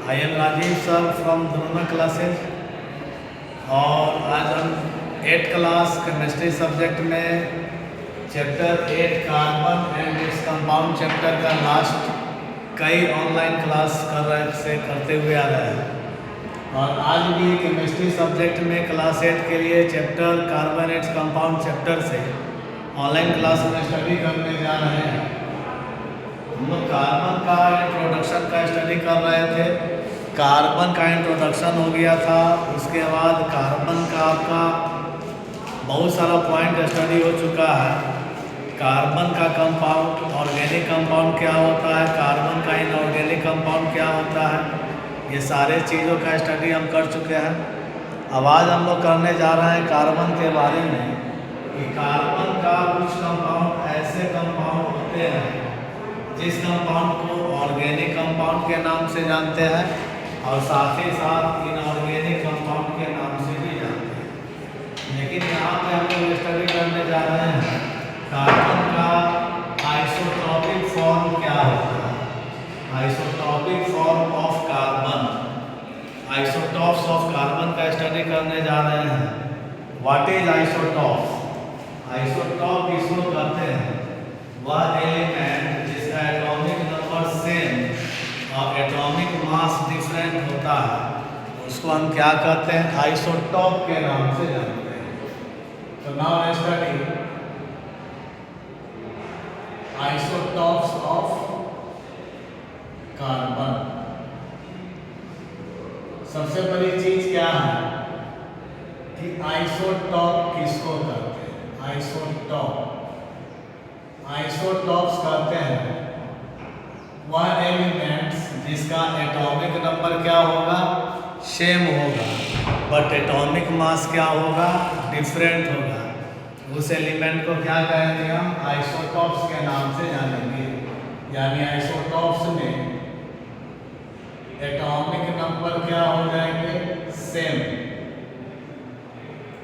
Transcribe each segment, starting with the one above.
I am Rajeev sir from Drona classes. और आज हम 8th क्लास केमिस्ट्री सब्जेक्ट में chapter 8 carbon and its compound chapter का लास्ट कई ऑनलाइन क्लास करते हुए आ रहे हैं। और आज भी केमिस्ट्री सब्जेक्ट में क्लास 8 के लिए chapter carbon and its compound chapter से ऑनलाइन क्लास में स्टडी करने जा रहे हैं। हम लोग कार्बन का इंट्रोडक्शन का स्टडी कर रहे थे। कार्बन का इंट्रोडक्शन हो गया था, उसके बाद कार्बन का आपका बहुत सारा पॉइंट स्टडी हो चुका है। कार्बन का कंपाउंड ऑर्गेनिक कंपाउंड क्या होता है, कार्बन का इनऑर्गेनिक कंपाउंड क्या होता है, ये सारे चीज़ों का स्टडी हम कर चुके हैं। अब आज हम लोग करने जा रहे हैं कार्बन के बारे में कि कार्बन का कुछ कंपाउंड ऐसे कंपाउंड होते हैं जिस कंपाउंड को ऑर्गेनिक कंपाउंड के नाम से जानते हैं और साथ ही साथ इनऑर्गेनिक कंपाउंड के नाम से भी जानते हैं। लेकिन यहाँ पे हम लोग स्टडी करने जा रहे हैं कार्बन का आइसोटॉपिक फॉर्म क्या होता है, isotopic form of carbon, isotopes of carbon का स्टडी करने जा रहे हैं। What is isotope? आइसोटॉप किसको कहते हैं? वह एलिमेंट जिसका एटॉमिक नंबर सेम और एटॉमिक मास डिफरेंट होता है, उसको हम क्या कहते हैं? आइसोटॉप के नाम से जानते हैं। तो now let's study isotopes of carbon. सबसे बड़ी चीज क्या है कि आइसोटॉप किसको कहते हैं? आइसोटॉप, आइसोटॉप्स कहते हैं वह एलिमेंट्स जिसका एटॉमिक नंबर क्या होगा? सेम होगा, बट एटॉमिक मास क्या होगा? डिफरेंट होगा। उस एलिमेंट को क्या कहेंगे हम? आइसोटॉप्स के नाम से जानेंगे। यानी आइसोटॉप्स में एटॉमिक नंबर क्या हो जाएंगे? सेम,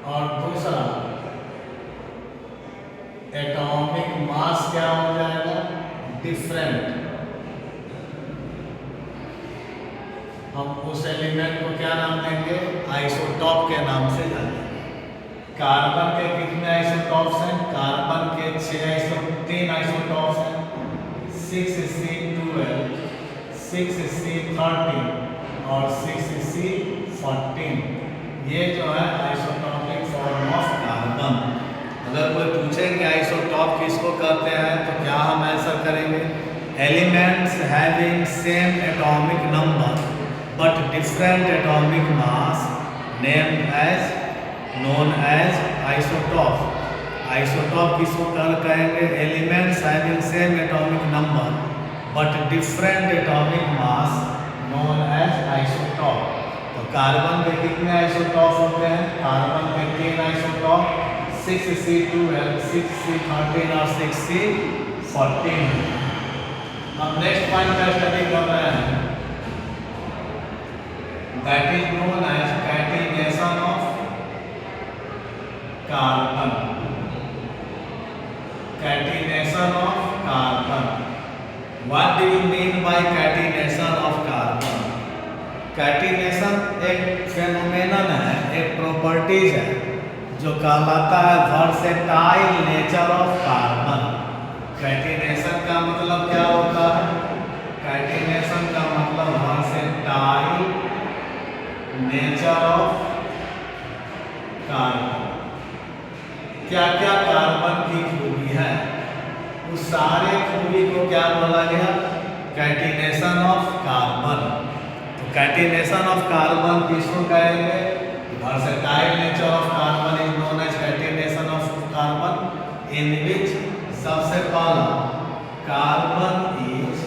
और दूसरा एटॉमिक मास क्या हो जाएगा? डिफरेंट। हम उस एलिमेंट को क्या नाम देंगे? आइसोटॉप के नाम से जानेंगे। कार्बन के कितने आइसोटॉप्स हैं? कार्बन के 3 आइसोटॉप्स हैं, 6C12, 6C13 और 6C14। ये जो है आइसोटॉपिक फॉर्म ऑफ कार्बन। अगर कोई पूछे कि आइसोटॉप किसको कहते हैं तो क्या हम आंसर करेंगे? Elements having same atomic number but different atomic mass named as known as isotope. Isotope किसको कहेंगे? Elements having same atomic number but different atomic mass known as isotope. तो कार्बन के कितने आइसोटॉप होते हैं? कार्बन के 3 isotope, 6C12, 6C13 और 6C14। हम नेक्स्ट पॉइंट का स्टडी कर रहे हैं, that is known as catenation of carbon. Catenation of carbon. What do you mean by catenation of carbon? Catenation एक फेनोमेनन है, एक प्रॉपर्टीज है जो कहलाता है versatile nature of carbon. Catenation का मतलब क्या होता है? कैटिनेशन का मतलब वर्सेटाइल नेचर ऑफ कार्बन। क्या क्या कार्बन की खूबी है, उस सारे खूबी को क्या बोला गया? Catenation of carbon. तो कैटिनेशन ऑफ कार्बन किसको कहेंगे? Versatile nature of carbon is known as catenation of carbon, in which सबसे पहला carbon is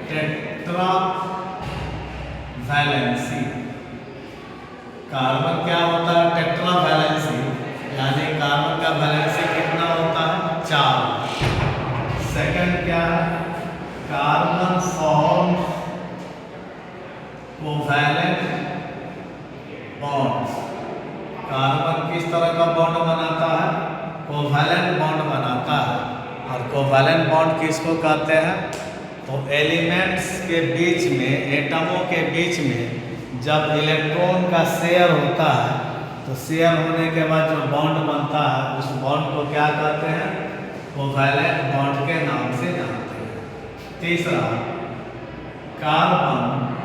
tetra valency. Carbon क्या होता है? टेट्रा वैलेंसी, यानी कार्बन का वैलेंसी कितना होता है? 4। सेकंड क्या है? Carbon form covalent bonds. Carbon किस तरह का बॉन्ड बनाता है? कोवैलेंट बॉन्ड बनाता है। और कोवैलेंट बॉन्ड किसको कहते हैं? तो एलिमेंट्स के बीच में, एटमों के बीच में जब इलेक्ट्रॉन का शेयर होता है तो शेयर होने के बाद जो बॉन्ड बनता है उस बॉन्ड को क्या कहते हैं? कोवैलेंट बॉन्ड के नाम से जानते हैं। तीसरा, carbon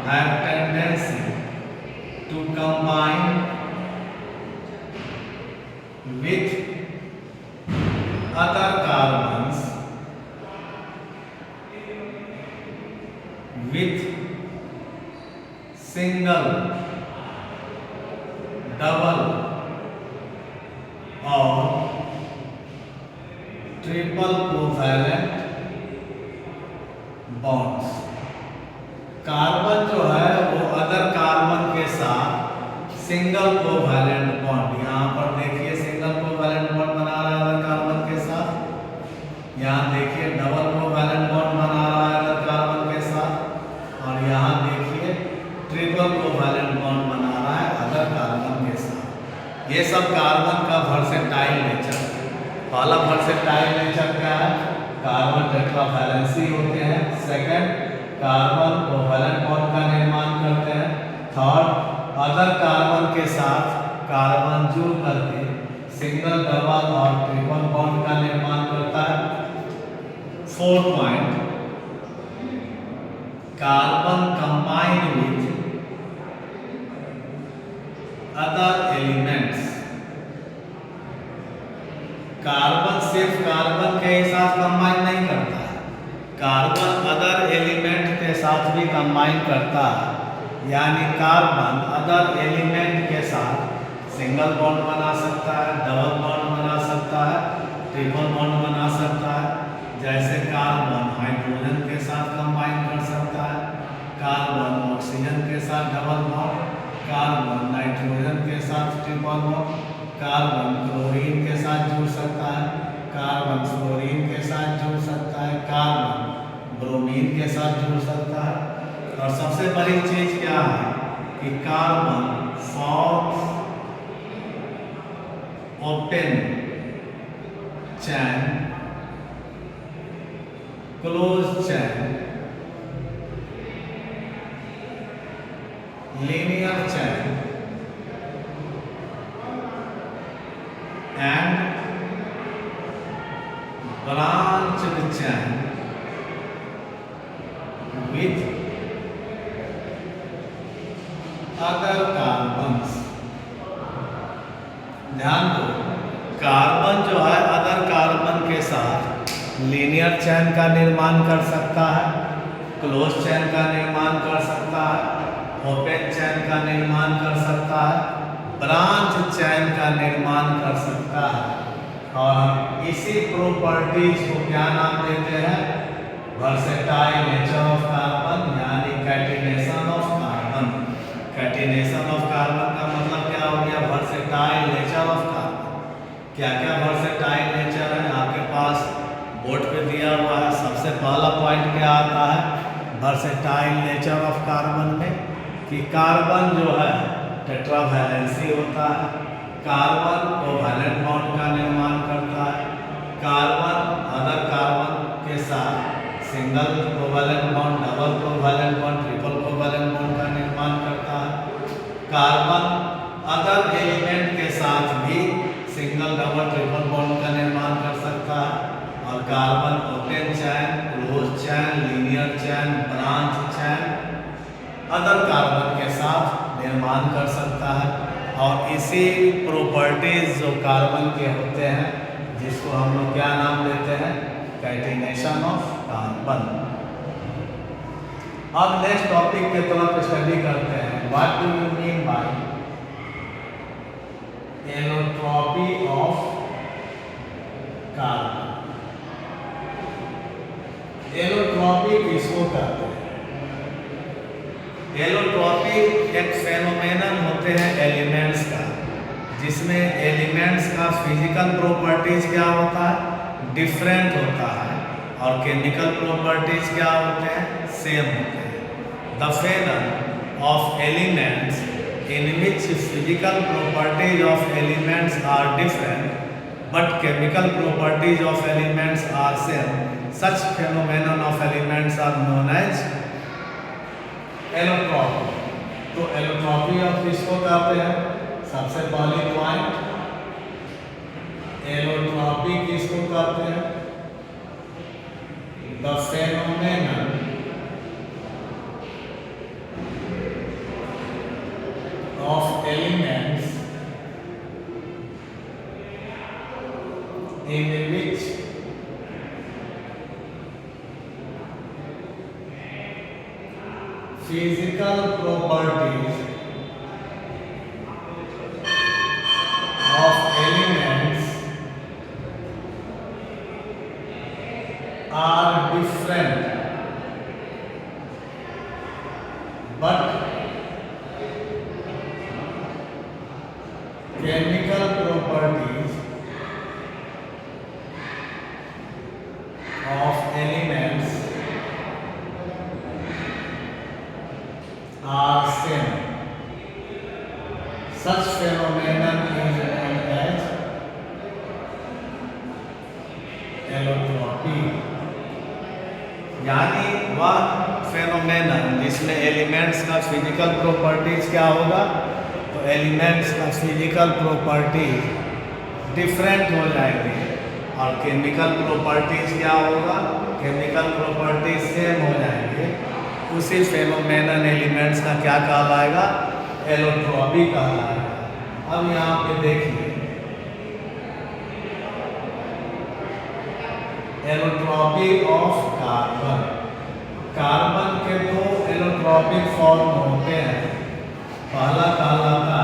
have tendency to combine with other carbons with single, double or triple covalent bonds। Carbon जो है वो अदर कार्बन के साथ सिंगल कोवैलेंट बॉन्ड, यहाँ पर देखिए सिंगल कोवैलेंट बॉन्ड बना रहा है अदर कार्बन के साथ, यहाँ देखिए डबल कोवैलेंट बॉन्ड बना रहा है अदर कार्बन के साथ, और यहाँ देखिए ट्रिपल कोवैलेंट बॉन्ड बना रहा है अदर कार्बन के साथ। ये सब कार्बन का वर्सेटाइल नेचर है। पहला वर्सेटाइल नेचर क्या है? कार्बन टेट्रावैलेंसी होते हैं। सेकंड, कार्बन कोवैलेंट बॉन्ड का निर्माण करते हैं। थर्ड, अदर कार्बन के साथ कार्बन जुड़ करके सिंगल, डबल और ट्रिपल बॉन्ड का निर्माण करता है। Fourth point, carbon combine with other elements. Carbon सिर्फ कार्बन के ही साथ कंबाइन नहीं करता है, कार्बन अदर एलिमेंट के साथ भी कंबाइन करता है। यानी कार्बन अदर एलिमेंट के साथ सिंगल बॉन्ड बना सकता है, डबल बॉन्ड बना सकता है, ट्रिपल बॉन्ड बना सकता है। जैसे कार्बन हाइड्रोजन के साथ कंबाइन कर सकता है, कार्बन ऑक्सीजन के साथ डबल बॉन्ड, कार्बन नाइट्रोजन के साथ ट्रिपल बॉन्ड, कार्बन क्लोरीन के साथ जुड़ सकता है, कार्बन फ्लोरीन के साथ जुड़ सकता है, कार्बन ब्रोमीन के साथ जुड़ सकता है। और सबसे बड़ी चीज क्या है कि carbon forms open chain, close chain, linear chain and branched chain with other carbons। ध्यान दो, कार्बन जो है अदर कार्बन के साथ लीनियर चैन का निर्माण कर सकता है, क्लोज चैन का निर्माण कर सकता है, ओपन चैन का निर्माण कर सकता है, ब्रांच चैन का निर्माण कर सकता है। और इसी प्रॉपर्टीज को क्या नाम देते हैं? वर्सेटाइल नेचर ऑफ कार्बन, यानी catenation of carbon. Catenation of carbon का मतलब क्या हो गया? Versatile nature of carbon. क्या क्या वर्सेटाइल नेचर है आपके पास बोर्ड पे दिया हुआ है। सबसे पहला पॉइंट क्या आता है वर्सेटाइल नेचर ऑफ कार्बन में? कि कार्बन जो है टेट्रावैलेंसी होता है, कार्बन कोवैलेंट बॉन्ड का निर्माण करता है, कार्बन अदर कार्बन के साथ single covalent bond, double covalent bond, triple covalent bond का निर्माण करता है, कार्बन अदर एलिमेंट के साथ भी सिंगल, डबल, ट्रिपल बॉन्ड का निर्माण कर सकता है, और carbon open chain, close chain, linear chain, branch chain other carbon के साथ निर्माण कर सकता है। और इसी प्रॉपर्टीज जो कार्बन के होते हैं जिसको हम लोग क्या नाम देते हैं? Catenation of carbon. अब नेक्स्ट टॉपिक के तरफ स्टडी करते हैं। What do you mean bye allotropy of carbon? Allotropy किसको कहते हैं? एलोट्रॉपी एक फेनोमेनन होते हैं एलिमेंट्स का, जिसमें एलिमेंट्स का फिजिकल प्रॉपर्टीज क्या होता है? डिफरेंट होता है, और केमिकल प्रॉपर्टीज क्या होते हैं? सेम होते हैं। The phenomenon of elements in which physical properties of elements are different but chemical properties of elements are same. Such phenomenon of elements are known as allotropy. तो allotropy अब किसको कहते हैं? सबसे पहली पॉइंट, एलोट्रॉपी किसको कहते हैं? The phenomenon of elements in which physical properties of elements are different but chemical properties of elements are same. Such phenomenon is known as allotropy. यानी वह फेनोमेनन जिसमें एलिमेंट्स का फिजिकल प्रॉपर्टीज क्या होगा? तो एलिमेंट्स का फिजिकल प्रॉपर्टीज डिफरेंट हो जाएंगे और केमिकल प्रॉपर्टीज क्या होगा? केमिकल प्रॉपर्टीज सेम हो जाएंगे. उसी फेनोमेनन एलिमेंट्स का क्या कहलाएगा? एलोट्रॉपी कहलाएगा. अब यहाँ पे देखिए, एलोट्रॉपी ऑफ कार्बन. कार्बन के दो एलोट्रॉपिक फॉर्म होते हैं. पहला कहलाता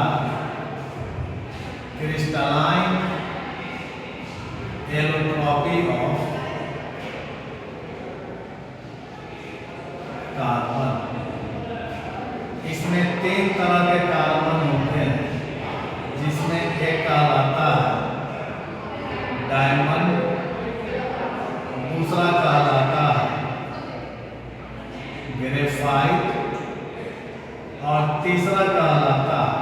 क्रिस्टलाइन एलोट्रॉपी ऑफ कार्बन. इसमें 3 तरह के कार्बन होते हैं, जिसमें एक कहलाता है डायमंड, दूसरा कहलाता है ग्रेफाइट और तीसरा कहलाता है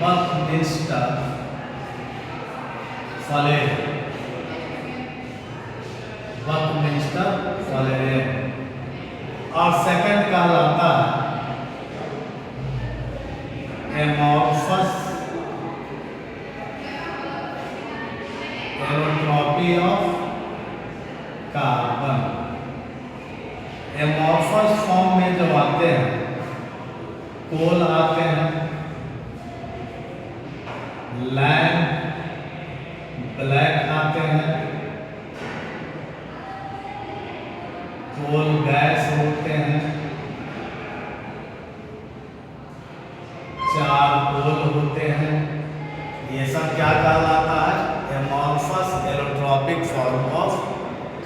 बकमिंस्टर फलेरियम. बकमिंस्टर फलेरियम. और सेकंड कहलाता है amorphous allotropy of carbon. Amorphous form में जो आते हैं, कोल आते हैं, लैम्प ब्लैक आते हैं, कोल गैस होते हैं, चारकोल होते हैं. ये सब क्या कहलाता है? Amorphous allotropic form of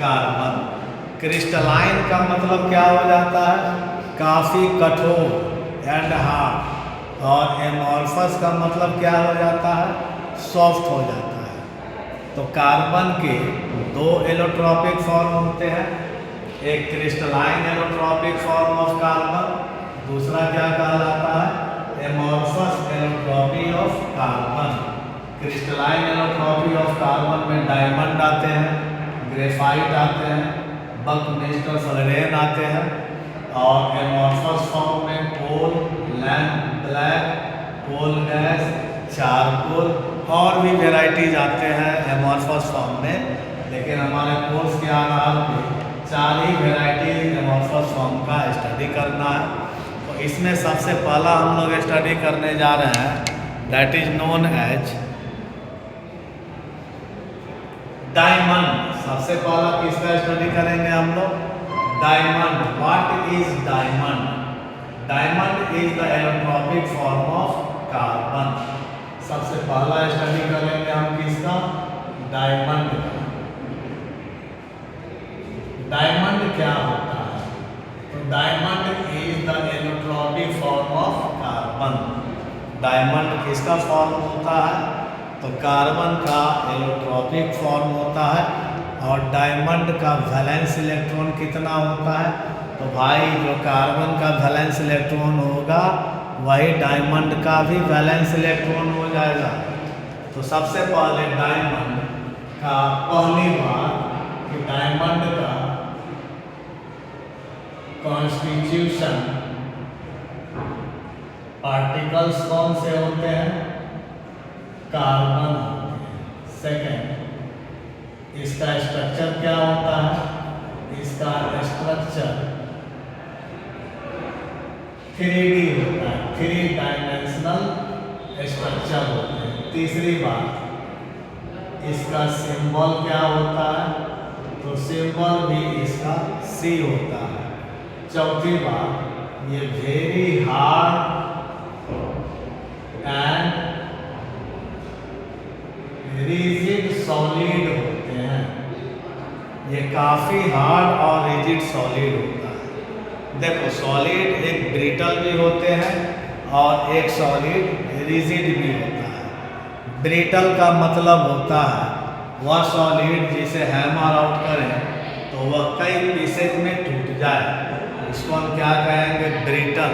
carbon. Crystalline का मतलब क्या हो जाता है? काफ़ी कठोर एंड हार्ड. और एमोर्फस का मतलब क्या हो जाता है? सॉफ्ट हो जाता है. तो कार्बन के 2 एलोट्रॉपिक फॉर्म होते हैं. एक crystalline allotropic form of carbon, दूसरा क्या कहलाता है? Amorphous allotropy of carbon. Crystalline allotropy of carbon में डायमंड आते हैं, ग्रेफाइट आते हैं, बकमिंस्टर फलेरियम आते हैं. और एमोर्फस फॉर्म में coal, lamp black, coal gas, charcoal और भी वेराइटीज आते हैं एमोर्फस फॉर्म में. लेकिन हमारे कोर्स के आधार पे 4 ही वेराइटीज एमोर्फस फॉर्म का स्टडी करना है. तो इसमें सबसे पहला हम लोग स्टडी करने जा रहे हैं, that is known as diamond. सबसे पहला किसका स्टडी करेंगे हम लोग? Diamond. What is diamond? Diamond is the allotropic form of carbon. सबसे पहला स्टडी करेंगे हम किसका? डायमंड. डायमंड क्या होता है? तो diamond is the allotropic form of carbon. Diamond किसका फॉर्म होता है? तो कार्बन का एलोट्रॉपिक फॉर्म होता है. और डायमंड का वैलेंस इलेक्ट्रॉन कितना होता है? तो भाई जो कार्बन का वैलेंस इलेक्ट्रॉन होगा वही डायमंड का भी वैलेंस इलेक्ट्रॉन हो जाएगा. तो सबसे पहले डायमंड का पहली बात कि डायमंड का कॉन्स्टिट्यूशन पार्टिकल्स कौन से होते हैं? कार्बन होते हैं। सेकेंड, इसका स्ट्रक्चर क्या होता है? इसका स्ट्रक्चर 3D होता है, 3 डायमेंशनल स्ट्रक्चर होते हैं। तीसरी बात, इसका सिंबल क्या होता है? तो सिंबल भी इसका C होता है। चौथी बात, ये very hard and rigid solid होते हैं। ये काफी हार्ड और रिजिड सॉलिड होता है। देखो, सॉलिड एक ब्रिटल भी होते हैं और एक सॉलिड रिजिड भी होता है। ब्रिटल का मतलब होता है वह सॉलिड जिसे हैमर आउट करें तो वह कई पीसेज में टूट जाए, उसको हम क्या कहेंगे? ब्रिटल।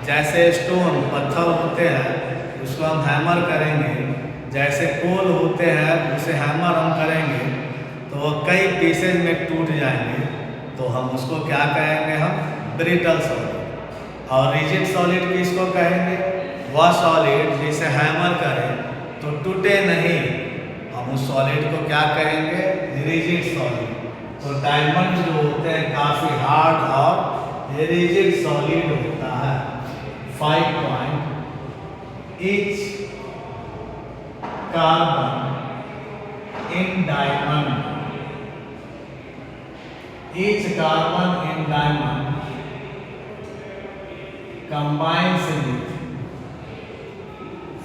जैसे स्टोन पत्थर होते हैं उसको हम हैमर करेंगे, जैसे कोल होते हैं उसे हैमर हम करेंगे तो वह कई पीसेज में टूट जाएंगे, तो हम उसको क्या कहेंगे? हम ब्रिटल सॉलिड। और रिजिड सॉलिड किसको कहेंगे? वह सॉलिड जिसे हैमर करें तो टूटे नहीं, हम उस सॉलिड को क्या कहेंगे? Rigid solid. तो डायमंड जो होते हैं काफ़ी हार्ड और रिजिड सॉलिड होता है। 5 point, each carbon in diamond, each carbon in diamond combines with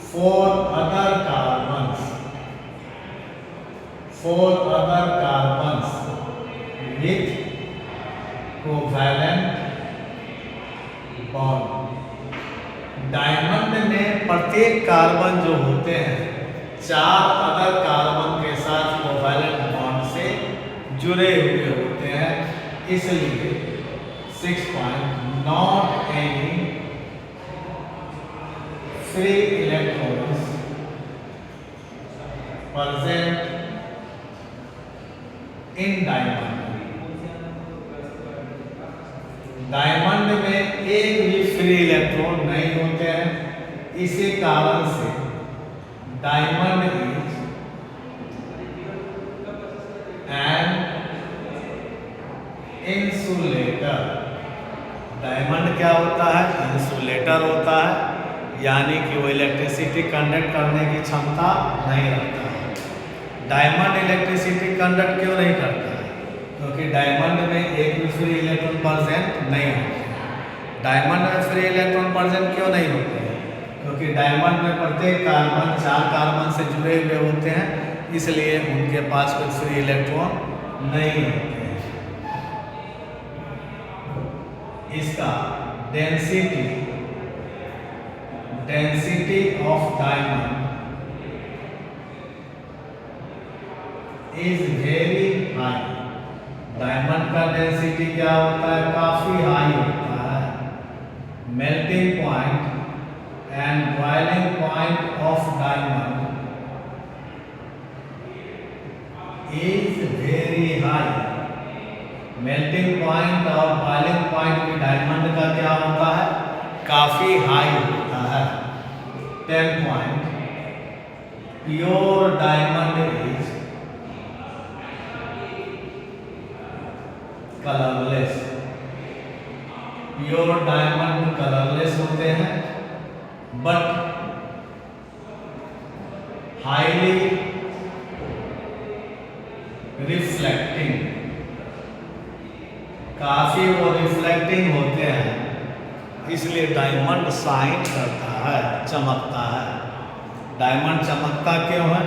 4 other carbons with covalent bond। Diamond में प्रत्येक कार्बन जो होते हैं 4 अदर कार्बन के साथ कोवैलेंट बॉन्ड से जुड़े हुए होते हैं। इसलिए 6 point, not any free electrons present in diamond. Diamond में एक भी फ्री इलेक्ट्रॉन नहीं होते हैं। इसी कारण से diamond is an insulator. Diamond क्या होता है? इंसुलेटर होता है, यानी कि वो इलेक्ट्रिसिटी कंडक्ट करने की क्षमता नहीं रखता है। डायमंड इलेक्ट्रिसिटी कंडक्ट क्यों नहीं करता है? क्योंकि डायमंड में एक भी फ्री इलेक्ट्रॉन प्रेजेंट नहीं होते हैं। डायमंड में फ्री इलेक्ट्रॉन प्रेजेंट क्यों नहीं होते हैं? क्योंकि डायमंड में प्रत्येक कार्बन 4 कार्बन से जुड़े हुए होते हैं, इसलिए उनके पास कोई फ्री इलेक्ट्रॉन नहीं होते हैं। इसका density of diamond is very high. Diamond का डेंसिटी क्या होता है? काफी हाई होता है। Melting point and boiling point of diamond is very high. Melting point और बॉइलिंग पॉइंट भी डायमंड का क्या होता है? काफी हाई होता है। 10 point, pure diamond is colourless. Pure diamond colourless होते हैं, बट हाईली रिफ्लेक्टिंग। काफी वो रिफ्लेक्टिंग होते हैं, इसलिए डायमंड शाइन करता है, चमकता है। डायमंड चमकता क्यों है?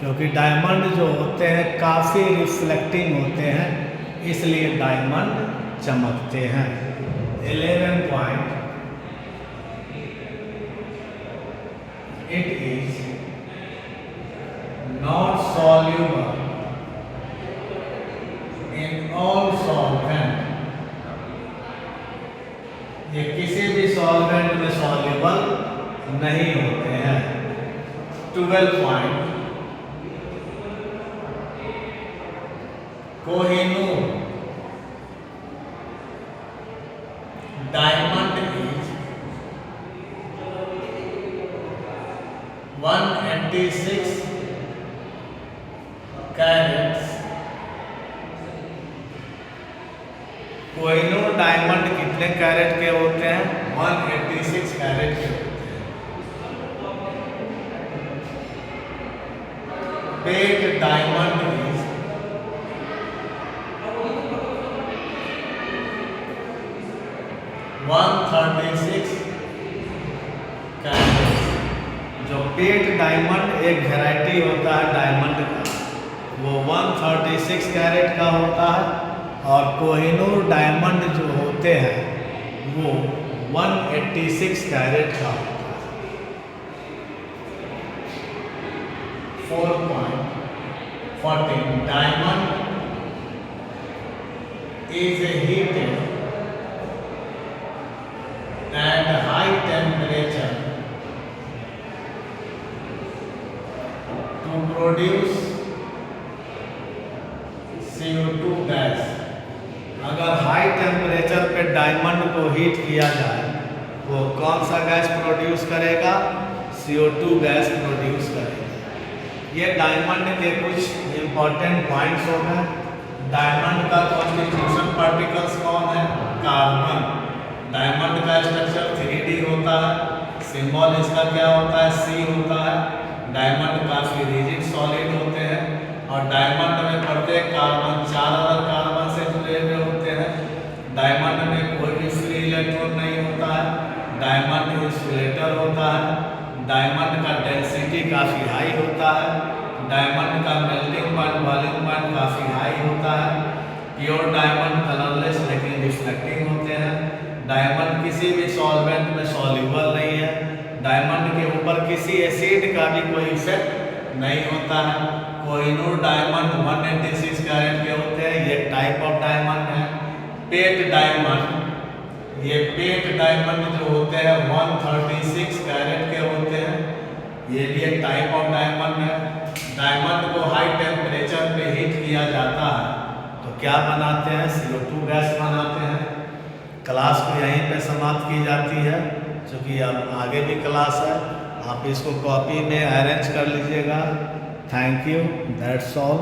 क्योंकि डायमंड जो होते हैं काफी रिफ्लेक्टिंग होते हैं, इसलिए डायमंड चमकते हैं। 11 point, it is not soluble in all solvent. ये किसी भी सॉल्वेंट में सॉल्यूबल नहीं होते हैं। 12 point Kohinoor diamond is 186 carats. Kohinoor diamond कितने कैरेट के होते हैं? 186 कैरेट के होते हैं। Pitt diamond is 136 carat. जो पेट डायमंड एक वैरायटी होता है डायमंड का, वो 136 कैरेट का होता है, और कोहिनूर डायमंड जो होते हैं वो 186 कैरेट का होता है। 4.14 diamond is heated at high temperature to produce CO2 gas. अगर हाई टेम्परेचर पे डायमंड को हीट किया जाए वो कौन सा गैस प्रोड्यूस करेगा? CO2 गैस प्रोड्यूस करेगा। ये डायमंड के कुछ इंपॉर्टेंट पॉइंट्स हो गए। डायमंड का कॉन्स्टिट्यूशन पार्टिकल्स कौन है? कार्बन। डायमंड का स्ट्रक्चर 3D होता है। सिंबल इसका क्या होता है? C होता है। डायमंड काफी रिजिड सॉलिड होते हैं, और डायमंड में प्रत्येक कार्बन 4 अलग कार्बन से जुड़े हुए होते हैं। डायमंड में कोई भी फ्री इलेक्ट्रॉन नहीं होता है। डायमंड इंसुलेटर होता है। डायमंड का डेंसिटी काफ़ी हाई होता है। डायमंड का मेल्टिंग पॉइंट, बॉइलिंग पॉइंट काफ़ी हाई होता है। प्योर डायमंड कलरलेस लेकिन रिफ्लेक्टिंग होते हैं। डायमंड किसी भी सॉल्वेंट में सॉल्युबल नहीं है। डायमंड के ऊपर किसी एसिड का भी कोई इफेक्ट नहीं होता है। कोहिनूर डायमंड 186 कैरेट के होते हैं। ये टाइप ऑफ डायमंड है। पेट डायमंड, ये पेट डायमंड जो होते हैं 136 कैरेट के होते हैं। ये भी एक टाइप ऑफ डायमंड है। डायमंड को हाई टेम्परेचर पे हीट किया जाता है तो क्या बनाते हैं? CO2 गैस बनाते हैं। क्लास को यहीं पे समाप्त की जाती है, क्योंकि अब आगे भी क्लास है। आप इसको कॉपी में अरेंज कर लीजिएगा। Thank you, that's all.